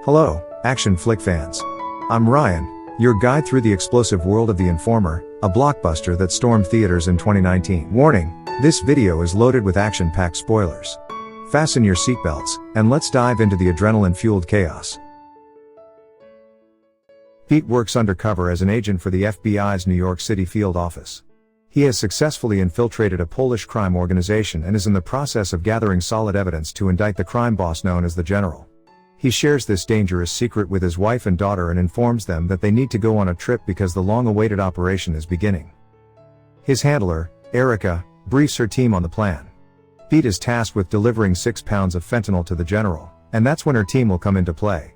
Hello, action flick fans. I'm Ryan, your guide through the explosive world of The Informer, a blockbuster that stormed theaters in 2019. Warning, this video is loaded with action-packed spoilers. Fasten your seatbelts, and let's dive into the adrenaline-fueled chaos. Pete works undercover as an agent for the FBI's New York City field office. He has successfully infiltrated a Polish crime organization and is in the process of gathering solid evidence to indict the crime boss known as the General. He shares this dangerous secret with his wife and daughter and informs them that they need to go on a trip because the long-awaited operation is beginning. His handler, Erica, briefs her team on the plan. Pete is tasked with delivering 6 pounds of fentanyl to the General, and that's when her team will come into play.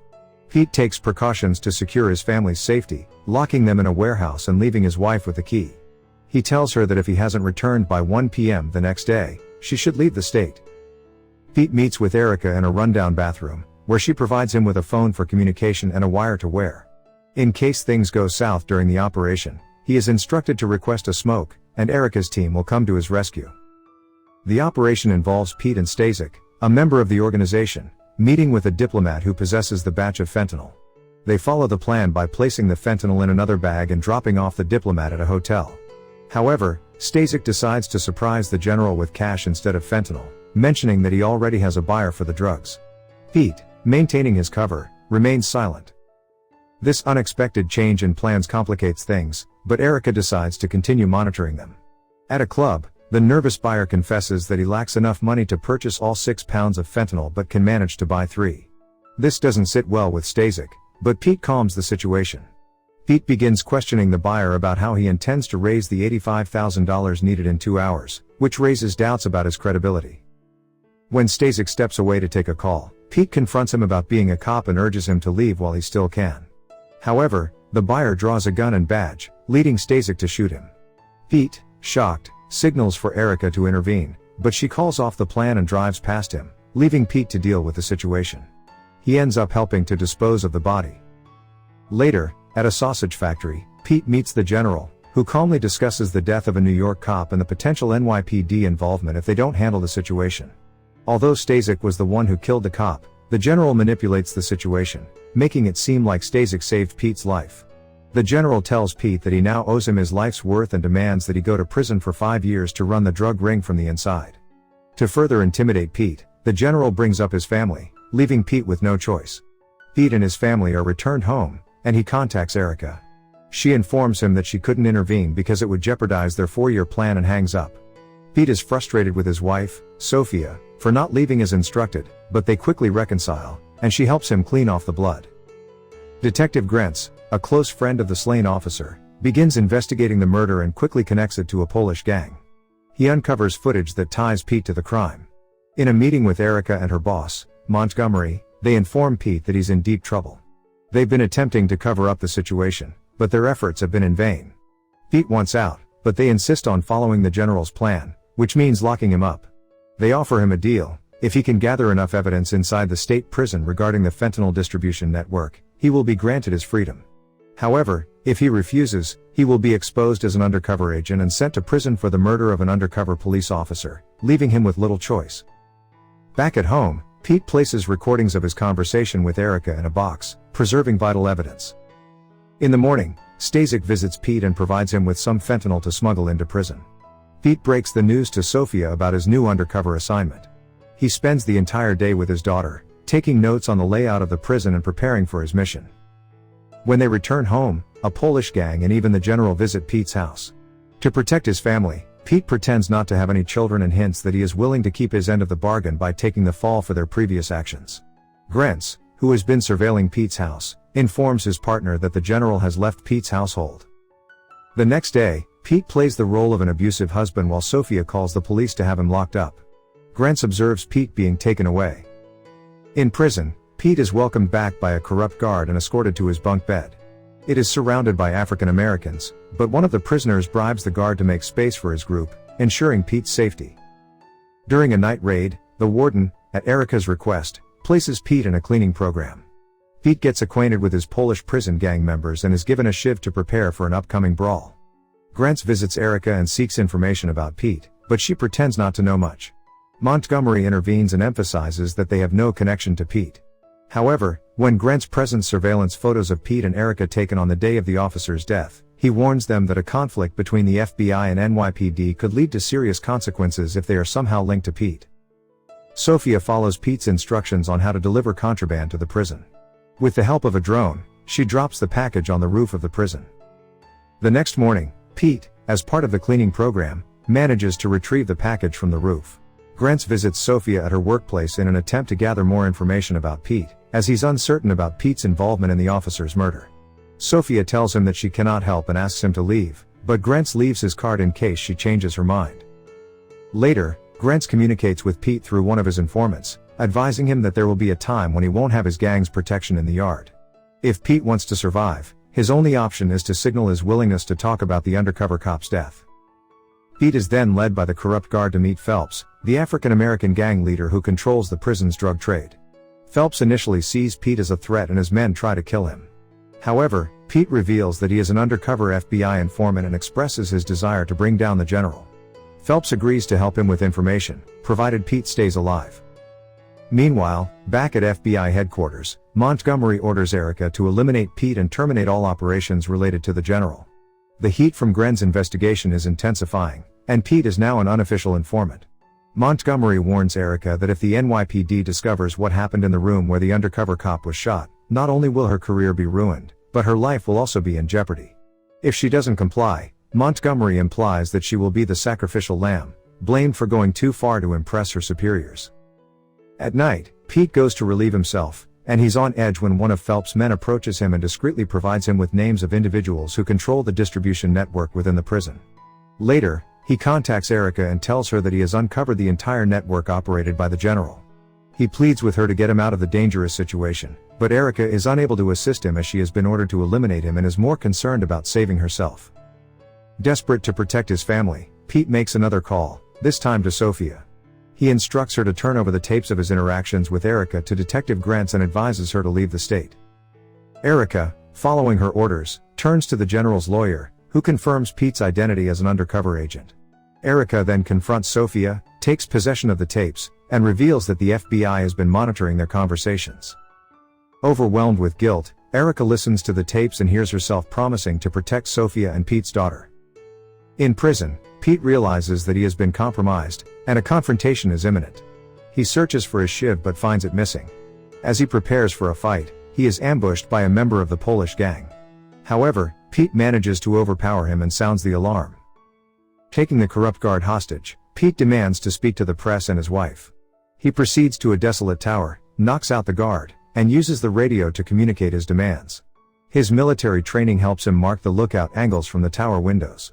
Pete takes precautions to secure his family's safety, locking them in a warehouse and leaving his wife with the key. He tells her that if he hasn't returned by 1 p.m. the next day, she should leave the state. Pete meets with Erica in a rundown bathroom, where she provides him with a phone for communication and a wire to wear. In case things go south during the operation, he is instructed to request a smoke, and Erica's team will come to his rescue. The operation involves Pete and Stasek, a member of the organization, meeting with a diplomat who possesses the batch of fentanyl. They follow the plan by placing the fentanyl in another bag and dropping off the diplomat at a hotel. However, Stasek decides to surprise the General with cash instead of fentanyl, mentioning that he already has a buyer for the drugs. Pete, maintaining his cover, remains silent. This unexpected change in plans complicates things, but Erica decides to continue monitoring them. At a club, the nervous buyer confesses that he lacks enough money to purchase all 6 pounds of fentanyl but can manage to buy 3. This doesn't sit well with Stasek, but Pete calms the situation. Pete begins questioning the buyer about how he intends to raise the $85,000 needed in 2 hours, which raises doubts about his credibility. When Stasek steps away to take a call, Pete confronts him about being a cop and urges him to leave while he still can. However, the buyer draws a gun and badge, leading Stasek to shoot him. Pete, shocked, signals for Erica to intervene, but she calls off the plan and drives past him, leaving Pete to deal with the situation. He ends up helping to dispose of the body. Later, at a sausage factory, Pete meets the General, who calmly discusses the death of a New York cop and the potential NYPD involvement if they don't handle the situation. Although Stasek was the one who killed the cop, the General manipulates the situation, making it seem like Stasek saved Pete's life. The General tells Pete that he now owes him his life's worth and demands that he go to prison for 5 years to run the drug ring from the inside. To further intimidate Pete, the General brings up his family, leaving Pete with no choice. Pete and his family are returned home, and he contacts Erica. She informs him that she couldn't intervene because it would jeopardize their 4-year plan and hangs up. Pete is frustrated with his wife, Sophia, for not leaving as instructed, but they quickly reconcile, and she helps him clean off the blood. Detective Grentz, a close friend of the slain officer, begins investigating the murder and quickly connects it to a Polish gang. He uncovers footage that ties Pete to the crime. In a meeting with Erica and her boss, Montgomery, they inform Pete that he's in deep trouble. They've been attempting to cover up the situation, but their efforts have been in vain. Pete wants out, but they insist on following the General's plan, which means locking him up. They offer him a deal: if he can gather enough evidence inside the state prison regarding the fentanyl distribution network, he will be granted his freedom. However, if he refuses, he will be exposed as an undercover agent and sent to prison for the murder of an undercover police officer, leaving him with little choice. Back at home, Pete places recordings of his conversation with Erica in a box, preserving vital evidence. In the morning, Stasek visits Pete and provides him with some fentanyl to smuggle into prison. Pete breaks the news to Sophia about his new undercover assignment. He spends the entire day with his daughter, taking notes on the layout of the prison and preparing for his mission. When they return home, a Polish gang and even the General visit Pete's house. To protect his family, Pete pretends not to have any children and hints that he is willing to keep his end of the bargain by taking the fall for their previous actions. Grentz, who has been surveilling Pete's house, informs his partner that the General has left Pete's household. The next day, Pete plays the role of an abusive husband while Sophia calls the police to have him locked up. Grentz observes Pete being taken away. In prison, Pete is welcomed back by a corrupt guard and escorted to his bunk bed. It is surrounded by African Americans, but one of the prisoners bribes the guard to make space for his group, ensuring Pete's safety. During a night raid, the warden, at Erica's request, places Pete in a cleaning program. Pete gets acquainted with his Polish prison gang members and is given a shiv to prepare for an upcoming brawl. Grentz visits Erica and seeks information about Pete, but she pretends not to know much. Montgomery intervenes and emphasizes that they have no connection to Pete. However, When Grant presents surveillance photos of Pete and Erica taken on the day of the officer's death, he warns them that a conflict between the FBI and NYPD could lead to serious consequences if they are somehow linked to Pete. Sophia follows Pete's instructions on how to deliver contraband to the prison. With the help of a drone, she drops the package on the roof of the prison. The next morning, Pete, as part of the cleaning program, manages to retrieve the package from the roof. Grant visits Sophia at her workplace in an attempt to gather more information about Pete, as he's uncertain about Pete's involvement in the officer's murder. Sophia tells him that she cannot help and asks him to leave, but Grant leaves his card in case she changes her mind. Later, Grant communicates with Pete through one of his informants, advising him that there will be a time when he won't have his gang's protection in the yard. If Pete wants to survive, his only option is to signal his willingness to talk about the undercover cop's death. Pete is then led by the corrupt guard to meet Phelps, the African-American gang leader who controls the prison's drug trade. Phelps initially sees Pete as a threat and his men try to kill him. However, Pete reveals that he is an undercover FBI informant and expresses his desire to bring down the general. Phelps agrees to help him with information, provided Pete stays alive. Meanwhile, back at FBI headquarters, Montgomery orders Erica to eliminate Pete and terminate all operations related to the general. The heat from Grant's investigation is intensifying, and Pete is now an unofficial informant. Montgomery warns Erica that if the NYPD discovers what happened in the room where the undercover cop was shot, not only will her career be ruined, but her life will also be in jeopardy. If she doesn't comply, Montgomery implies that she will be the sacrificial lamb, blamed for going too far to impress her superiors. At night, Pete goes to relieve himself, and he's on edge when one of Phelps' men approaches him and discreetly provides him with names of individuals who control the distribution network within the prison. Later, he contacts Erica and tells her that he has uncovered the entire network operated by the general. He pleads with her to get him out of the dangerous situation, but Erica is unable to assist him as she has been ordered to eliminate him and is more concerned about saving herself. Desperate to protect his family, Pete makes another call, this time to Sophia. He instructs her to turn over the tapes of his interactions with Erica to Detective Grant and advises her to leave the state. Erica, following her orders, turns to the general's lawyer, who confirms Pete's identity as an undercover agent. Erica then confronts Sophia, takes possession of the tapes, and reveals that the FBI has been monitoring their conversations. Overwhelmed with guilt, Erica listens to the tapes and hears herself promising to protect Sophia and Pete's daughter. In prison, Pete realizes that he has been compromised, and a confrontation is imminent. He searches for his shiv but finds it missing. As he prepares for a fight, he is ambushed by a member of the Polish gang. However, Pete manages to overpower him and sounds the alarm. Taking the corrupt guard hostage, Pete demands to speak to the press and his wife. He proceeds to a desolate tower, knocks out the guard, and uses the radio to communicate his demands. His military training helps him mark the lookout angles from the tower windows.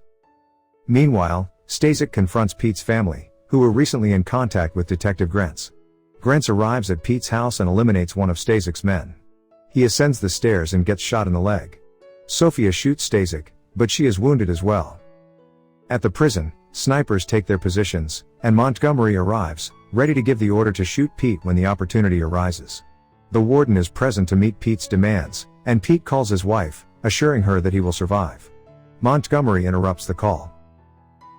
Meanwhile, Stasek confronts Pete's family, who were recently in contact with Detective Grant. Grant arrives at Pete's house and eliminates one of Stasek's men. He ascends the stairs and gets shot in the leg. Sophia shoots Stasek, but she is wounded as well. At the prison, snipers take their positions, and Montgomery arrives, ready to give the order to shoot Pete when the opportunity arises. The warden is present to meet Pete's demands, and Pete calls his wife, assuring her that he will survive. Montgomery interrupts the call.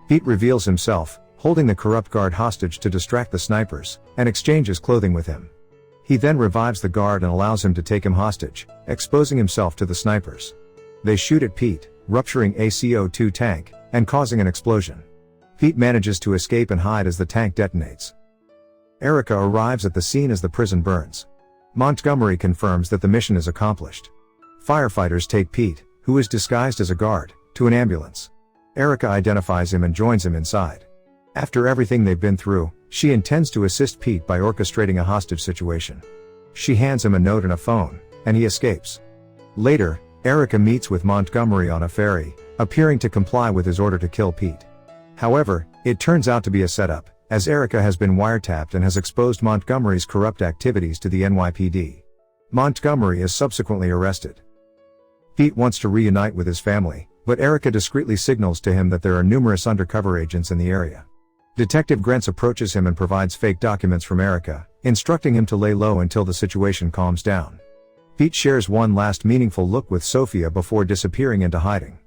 Pete reveals himself, holding the corrupt guard hostage to distract the snipers, and exchanges clothing with him. He then revives the guard and allows him to take him hostage, exposing himself to the snipers. They shoot at Pete, rupturing a CO2 tank, and causing an explosion. Pete manages to escape and hide as the tank detonates. Erica arrives at the scene as the prison burns. Montgomery confirms that the mission is accomplished. Firefighters take Pete, who is disguised as a guard, to an ambulance. Erica identifies him and joins him inside. After everything they've been through, she intends to assist Pete by orchestrating a hostage situation. She hands him a note and a phone, and he escapes. Later, Erica meets with Montgomery on a ferry, appearing to comply with his order to kill Pete. However, it turns out to be a setup, as Erica has been wiretapped and has exposed Montgomery's corrupt activities to the NYPD. Montgomery is subsequently arrested. Pete wants to reunite with his family, but Erica discreetly signals to him that there are numerous undercover agents in the area. Detective Grant approaches him and provides fake documents from Erica, instructing him to lay low until the situation calms down. Pete shares one last meaningful look with Sophia before disappearing into hiding.